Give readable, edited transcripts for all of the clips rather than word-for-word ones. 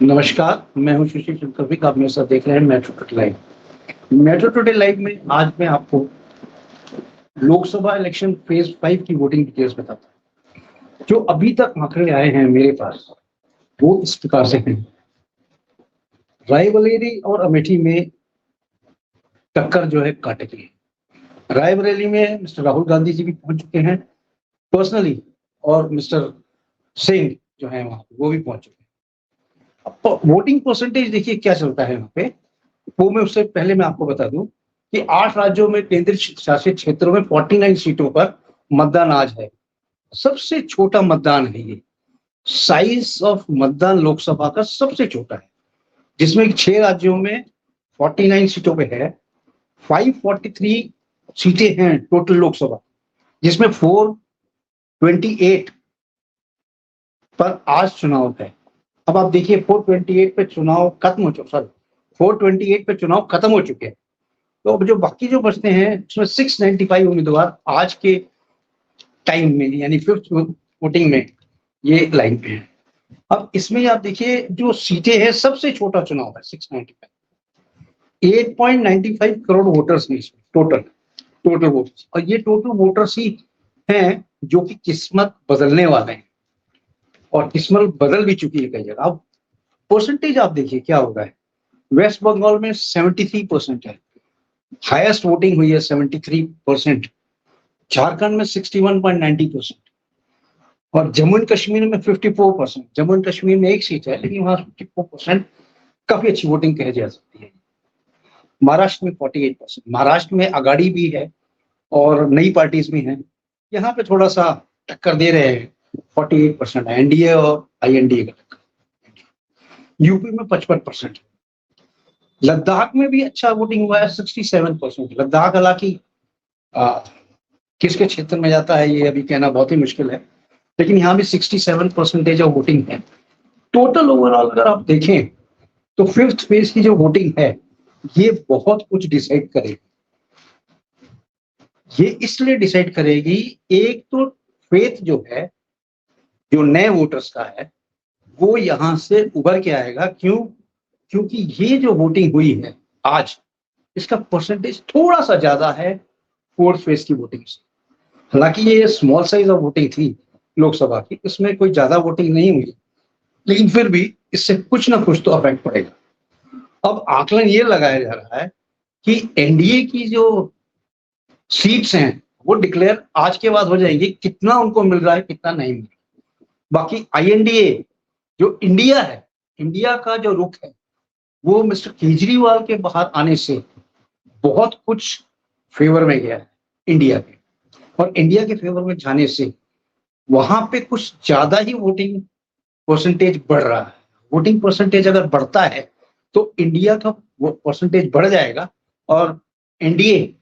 नमस्कार, मैं हूं सुशील चंद्रविक। आप मेरे साथ देख रहे हैं metro today live. Metro today live में आज मैं आपको लोकसभा इलेक्शन फेज 5 की वोटिंग डिटेल्स बताता हूं। जो अभी तक आंकड़े आए हैं मेरे पास, वो इस प्रकार से हैं। रायबरेली और अमेठी में टक्कर जो है कांटे की है। रायबरेली में मिस्टर राहुल गांधी जी भी पहुंच चुके हैं पर्सनली, और मिस्टर सिंह जो है वहां वो भी पहुंच चुके हैं। अब वोटिंग परसेंटेज देखिए क्या चलता है वहां पे। वो मैं उससे पहले मैं आपको बता दूं कि 8 राज्यों में केंद्र शासित क्षेत्रों में 49 सीटों पर मतदान आज है। सबसे छोटा मतदान है ये। साइज ऑफ मतदान लोकसभा का सबसे छोटा है, जिसमें 6 राज्यों में 49 सीटों पे है। 543 सीटें हैं टोटल लोकसभा, जिसमें 428 पर आज चुनाव है। अब आप देखिए 428 पे चुनाव खत्म हो चुका, सॉरी 428 पे चुनाव खत्म हो चुके हैं। तो अब जो बाकी जो बचते हैं उसमें 695 उम्मीदवार आज के टाइम में यानी फिफ्थ वोटिंग में ये लाइन पे है। अब इसमें आप देखिए जो सीटें हैं, सबसे छोटा चुनाव है। 695 8.95 करोड़ वोटर्स में इसमें टोटल वोटर्स, और ये टोटल वोटर्स ही हैं जो कि किस्मत बदलने वाले हैं, और किस्मत बदल भी चुकी है कई जगह। अब परसेंटेज आप देखिए क्या हो रहा है। वेस्ट बंगाल में 73% है, हाईएस्ट वोटिंग हुई है 73%। झारखंड में 61.90%, और जम्मू एंड कश्मीर में 54%। जम्मू एंड कश्मीर में एक सीट है, लेकिन वहां 54% काफी अच्छी वोटिंग कही जा सकती है। महाराष्ट्र में 48%। महाराष्ट्र में आघाड़ी भी है और नई पार्टीज भी हैं। यहाँ पे थोड़ा सा टक्कर दे रहे हैं। 48% है एनडीए और आईएनडीए का टक्कर। यूपी में 55%। लद्दाख में भी अच्छा वोटिंग हुआ है, 67%। लद्दाख हालांकि किसके क्षेत्र में जाता है ये अभी कहना बहुत ही मुश्किल है, लेकिन यहाँ भी 67% ऑफ वोटिंग है। टोटल ओवरऑल अगर आप देखें तो फिफ्थ फेज की जो वोटिंग है ये बहुत कुछ डिसाइड करेगी। ये इसलिए डिसाइड करेगी, एक तो फेथ जो है, जो नए वोटर्स का है, वो यहां से उभर के आएगा। क्यों? क्योंकि ये जो वोटिंग हुई है आज, इसका परसेंटेज थोड़ा सा ज्यादा है फोर्थ फेज की वोटिंग से। हालांकि ये स्मॉल साइज ऑफ वोटिंग थी लोकसभा की, इसमें कोई ज्यादा वोटिंग नहीं हुई, लेकिन फिर भी इससे कुछ ना कुछ तो अफेक्ट पड़ेगा। अब आकलन ये लगाया जा रहा है कि एनडीए की जो सीट्स हैं वो डिक्लेयर आज के बाद हो जाएंगी, कितना उनको मिल रहा है कितना नहीं मिल रहा है। बाकी आईएनडीए जो इंडिया है, इंडिया का जो रुख है वो मिस्टर केजरीवाल के बाहर आने से बहुत कुछ फेवर में गया है इंडिया के, और इंडिया के फेवर में जाने से वहां पे कुछ ज्यादा ही वोटिंग परसेंटेज बढ़ रहा है। वोटिंग परसेंटेज अगर बढ़ता है तो इंडिया का वो परसेंटेज बढ़ जाएगा, और एनडीए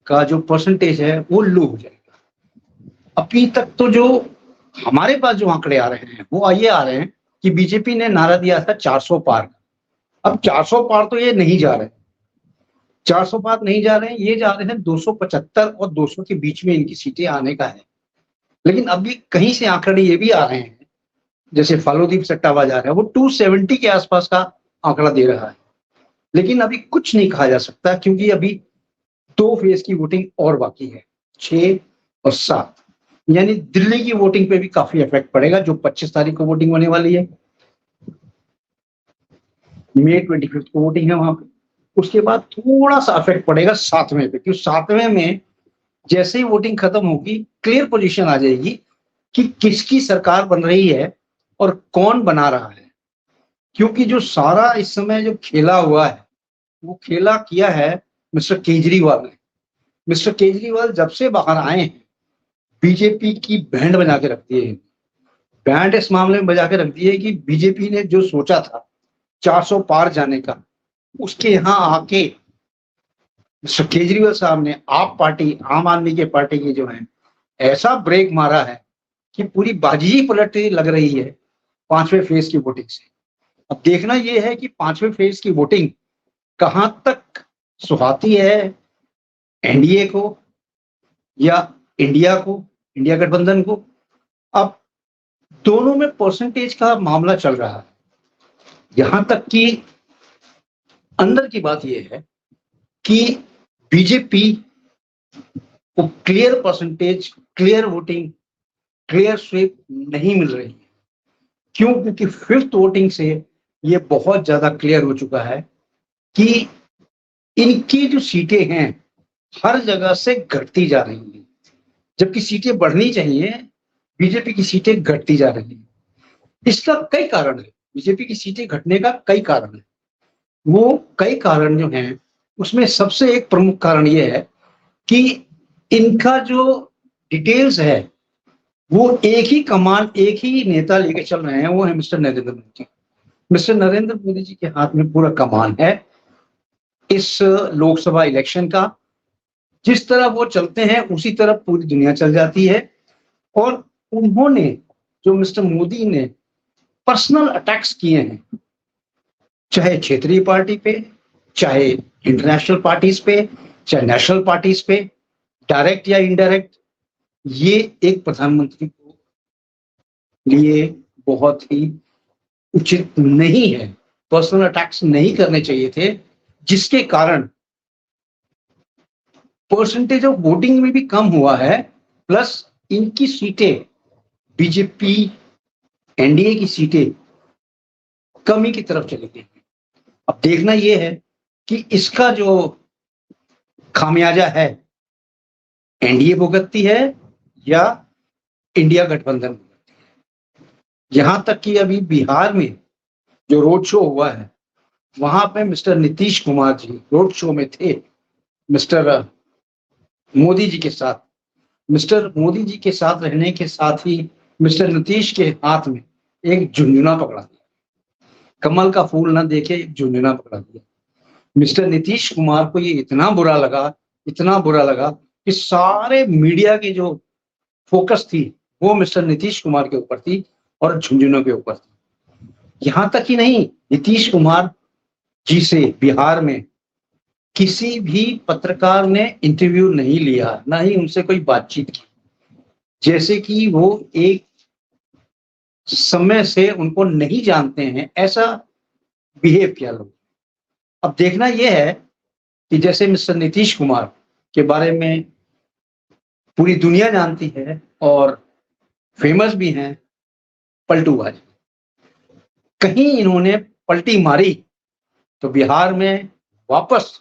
का जो परसेंटेज है वो लो हो जाएगा। अभी तक तो जो हमारे पास जो आंकड़े आ रहे हैं वो ये आ रहे हैं कि बीजेपी ने नारा दिया था 400 पार। अब 400 पार तो ये नहीं जा रहे, 400 पार नहीं जा रहे हैं, ये जा रहे हैं 275 और 200 के बीच में इनकी सीटें आने का है। लेकिन अभी कहीं से आंकड़े ये भी आ रहे हैं, जैसे फालूदीप सट्टाबाज आ रहा है, वो 270 के आसपास का आंकड़ा दे रहा है। लेकिन अभी कुछ नहीं कहा जा सकता, क्योंकि अभी 2 फेज की वोटिंग और बाकी है, 6 और 7। यानी दिल्ली की वोटिंग पे भी काफी इफेक्ट पड़ेगा, जो 25 तारीख को वोटिंग होने वाली है। मई 25 को वोटिंग है वहां पे। उसके बाद थोड़ा सा इफेक्ट पड़ेगा 7वें पे, क्योंकि 7वें में जैसे ही वोटिंग खत्म होगी क्लियर पोजीशन आ जाएगी कि किसकी सरकार बन रही है और कौन बना रहा है। क्योंकि जो सारा इस समय जो खेला हुआ है वो खेला किया है मिस्टर केजरीवाल ने। मिस्टर केजरीवाल जब से बाहर आए हैं बीजेपी की बैंड बजा के रख दी है। बैंड इस मामले में बजा के रख दी है कि बीजेपी ने जो सोचा था 400 पार जाने का, उसके यहाँ आके मिस्टर केजरीवाल साहब ने आप पार्टी आम आदमी के पार्टी की जो है ऐसा ब्रेक मारा है कि पूरी बाजी ही पलट लग रही है 5वें फेज की वोटिंग से। अब देखना यह है कि 5वें फेज की वोटिंग कहां तक सुहाती है एनडीए को या इंडिया को, इंडिया गठबंधन को। अब दोनों में परसेंटेज का मामला चल रहा है। यहां तक कि अंदर की बात यह है कि बीजेपी को clear percentage, clear voting, clear sweep नहीं मिल रही है। क्यों? क्योंकि फिफ्थ वोटिंग से ये बहुत ज्यादा क्लियर हो चुका है कि इनकी जो सीटें हैं हर जगह से घटती जा रही हैं, जबकि सीटें बढ़नी चाहिए, बीजेपी की सीटें घटती जा रही हैं। इसका कई कारण है, बीजेपी की सीटें घटने का कई कारण है। वो कई कारण जो हैं उसमें सबसे एक प्रमुख कारण ये है कि इनका जो डिटेल्स है वो एक ही कमान, एक ही नेता लेके चल रहे हैं, वो है मिस्टर नरेंद्र मोदी। मिस्टर नरेंद्र मोदी जी के हाथ में पूरा कमान है इस लोकसभा इलेक्शन का। जिस तरह वो चलते हैं उसी तरह पूरी दुनिया चल जाती है। और उन्होंने, जो मिस्टर मोदी ने पर्सनल अटैक्स किए हैं, चाहे क्षेत्रीय पार्टी पे, चाहे इंटरनेशनल पार्टीज पे, चाहे नेशनल पार्टीज पे, डायरेक्ट या इनडायरेक्ट, ये एक प्रधानमंत्री को लिए बहुत ही उचित नहीं है। पर्सनल अटैक्स नहीं करने चाहिए थे, जिसके कारण परसेंटेज ऑफ वोटिंग में भी कम हुआ है, प्लस इनकी सीटें, बीजेपी एनडीए की सीटें कमी की तरफ चली गई। अब देखना यह है कि इसका जो खामियाजा है एनडीए भुगतती है या इंडिया गठबंधन भुगतती है। यहां तक कि अभी बिहार में जो रोड शो हुआ है वहां पे mister Nitish Kumar ji road show में थे मिस्टर मोदी जी के साथ। मिस्टर मोदी जी के साथ रहने के साथ ही मिस्टर नीतीश के हाथ में एक झुंझुना पकड़ा दिया। कमल का फूल ना देखे एक झुंझुना पकड़ा दिया। मिस्टर नीतीश कुमार को ये इतना बुरा लगा, इतना बुरा लगा कि सारे मीडिया की जो फोकस थी वो मिस्टर नीतीश कुमार के ऊपर थी और झुंझुनों के ऊपर थी। यहां तक ही नहीं, नीतीश कुमार जी से बिहार में किसी भी पत्रकार ने इंटरव्यू नहीं लिया, ना ही उनसे कोई बातचीत की, जैसे कि वो एक समय से उनको नहीं जानते हैं, ऐसा बिहेव किया लोग। अब देखना यह है कि जैसे मिस्टर नीतीश कुमार के बारे में पूरी दुनिया जानती है और फेमस भी हैं पलटूबाज, कहीं इन्होंने पलटी मारी तो बिहार में वापस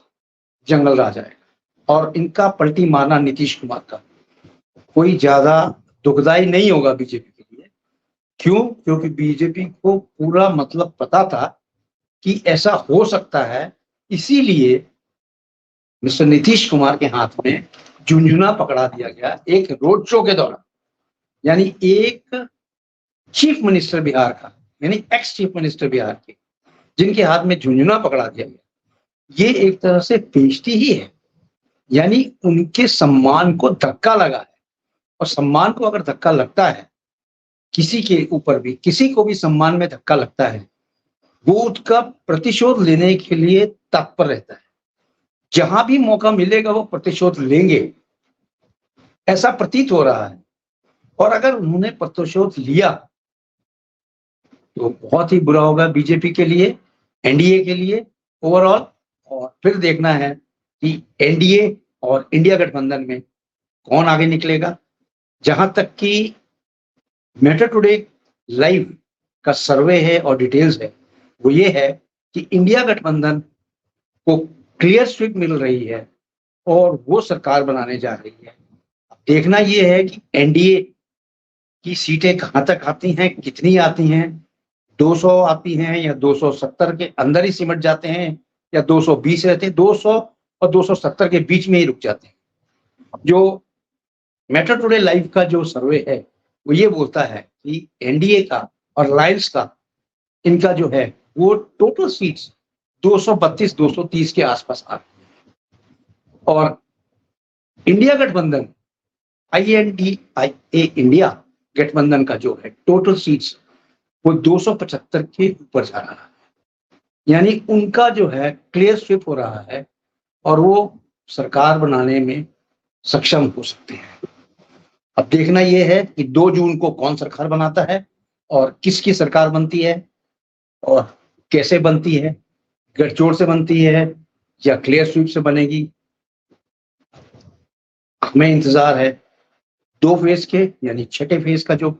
जंगल राज आएगा। और इनका पलटी मारना नीतीश कुमार का कोई ज्यादा दुखदाई नहीं होगा बीजेपी के लिए। क्यों? क्योंकि बीजेपी को पूरा मतलब पता था कि ऐसा हो सकता है, इसीलिए मिस्टर नीतीश कुमार के हाथ में झुंझुना पकड़ा दिया गया एक रोड शो के दौरान। यानी एक चीफ मिनिस्टर बिहार का, यानी एक्स चीफ मिनिस्टर बिहार के, जिनके हाथ में झुंझुना पकड़ा दिया गया, ये एक तरह से बेइज्जती ही है। यानी उनके सम्मान को धक्का लगा है। और सम्मान को अगर धक्का लगता है, किसी के ऊपर भी, किसी को भी सम्मान में धक्का लगता है, वो उसका प्रतिशोध लेने के लिए तत्पर रहता है। जहां भी मौका मिलेगा वो प्रतिशोध लेंगे, ऐसा प्रतीत हो रहा है। और अगर उन्होंने प्रतिशोध लिया तो बहुत ही बुरा होगा बीजेपी के लिए, एनडीए के लिए ओवरऑल। और फिर देखना है कि एनडीए और इंडिया गठबंधन में कौन आगे निकलेगा। जहां तक कि मैटर टुडे लाइव का सर्वे है और डिटेल्स है, वो ये है कि इंडिया गठबंधन को क्लियर स्वीप मिल रही है और वो सरकार बनाने जा रही है। देखना ये है कि एनडीए की सीटें कहां तक आती हैं, कितनी आती हैं, 200 आती हैं या 270 के अंदर ही सिमट जाते हैं, या 220 रहते हैं, 200 और 270 के बीच में ही रुक जाते हैं। जो मैटर टुडे लाइव का जो सर्वे है वो ये बोलता है कि एनडीए का और अलायंस का, इनका जो है वो टोटल सीट्स 232 230 के आसपास आ रही है। और इंडिया गठबंधन, INDIA इंडिया गठबंधन का जो है टोटल सीट्स वो 275 के ऊपर जा रहा है। यानी उनका जो है क्लियर स्वीप हो रहा है और वो सरकार बनाने में सक्षम हो सकते हैं। अब देखना यह है कि 2 जून को कौन सरकार बनाता है और किसकी सरकार बनती है। और कैसे बनती है, गठजोड़ से बनती है या क्लियर स्वीप से बनेगी, हमें इंतजार है 2 फेज के, यानी छठे फेज का जो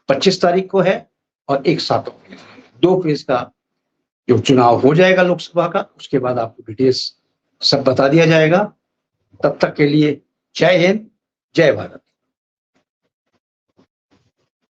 25 तारीख को है, और एक 7 फेज, 2 फेज का जो चुनाव हो जाएगा लोकसभा का, उसके बाद आपको डिटेल्स सब बता दिया जाएगा। तब तक के लिए जय हिंद, जय भारत।